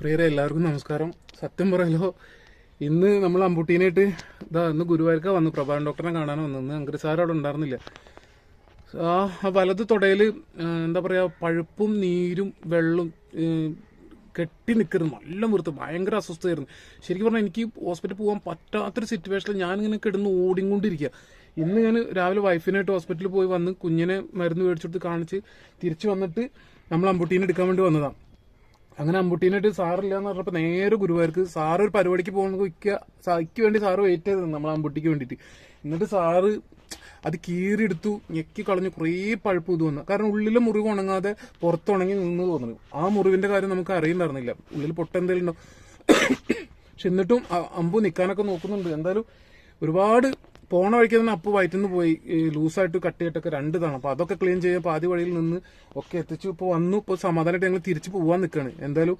പ്രിയരെ എല്ലാവർക്കും നമസ്കാരം. സത്യം പറയലോ, ഇന്ന് നമ്മൾ അമ്പുട്ടീനായിട്ട് ഇന്ന് ഗുരുവായൂർക്ക വന്നു പ്രഭാകരൻ ഡോക്ടറിനെ കാണാൻ വന്നു. ഇന്ന് അങ്കരി സാർ അവിടെ ഉണ്ടായിരുന്നില്ല. ആ വലത് തുടയിൽ എന്താ പറയുക, പഴുപ്പും നീരും വെള്ളം കെട്ടി നിൽക്കരുത്, നല്ല വീർത്ത് ഭയങ്കര അസ്വസ്ഥമായിരുന്നു. ശരിക്കും പറഞ്ഞാൽ എനിക്ക് ഹോസ്പിറ്റലിൽ പോകാൻ പറ്റാത്തൊരു സിറ്റുവേഷനിൽ ഞാനിങ്ങനെ കിടന്ന് ഓടിക്കൊണ്ടിരിക്കുക. ഇന്ന് ഞാൻ രാവിലെ വൈഫിനായിട്ട് ഹോസ്പിറ്റലിൽ പോയി വന്ന് കുഞ്ഞിനെ മരുന്ന് മേടിച്ചെടുത്ത് കാണിച്ച് തിരിച്ചു വന്നിട്ട് നമ്മൾ അമ്പുട്ടീനെ എടുക്കാൻ വേണ്ടി വന്നതാണ്. അങ്ങനെ അമ്പുട്ടീനായിട്ട് സാറില്ല എന്ന് പറഞ്ഞപ്പോൾ നേരെ ഗുരുവായൂർക്ക് സാറ് ഒരു പരിപാടിക്ക് പോകുന്നത് ഇക്ക് വേണ്ടി സാറ് വെയിറ്റ് ചെയ്തത് നമ്മൾ അമ്പുട്ടിക്ക് വേണ്ടിയിട്ട്. എന്നിട്ട് സാറ് അത് കീറിയെടുത്തു, ഞെക്കി കളഞ്ഞു. കുറേ പഴുപ്പ് ഇത് വന്നു. കാരണം ഉള്ളിലെ മുറിവ് ഉണങ്ങാതെ പുറത്തുണങ്ങി നിന്ന് തോന്നുന്നു. ആ മുറിവിന്റെ കാര്യം നമുക്ക് അറിയുന്നുണ്ടായിരുന്നില്ല, ഉള്ളിൽ പൊട്ടെന്തെങ്കിലും ഉണ്ടോ. പക്ഷെ എന്നിട്ടും അമ്പു നിൽക്കാനൊക്കെ നോക്കുന്നുണ്ട്. എന്തായാലും ഒരുപാട് പോണ വഴിക്ക് തന്നെ അപ്പു വയറ്റിന്ന് പോയി ലൂസായിട്ട് കട്ടിയിട്ടൊക്കെ 2 തവണ. അപ്പൊ അതൊക്കെ ക്ലീൻ ചെയ്യാൻ പാതി വഴിയിൽ നിന്ന് ഒക്കെ എത്തിച്ചു. ഇപ്പോൾ വന്നു. ഇപ്പോൾ സമാധാനമായിട്ട് ഞങ്ങൾ തിരിച്ചു പോകാൻ നിൽക്കുകയാണ്. എന്തായാലും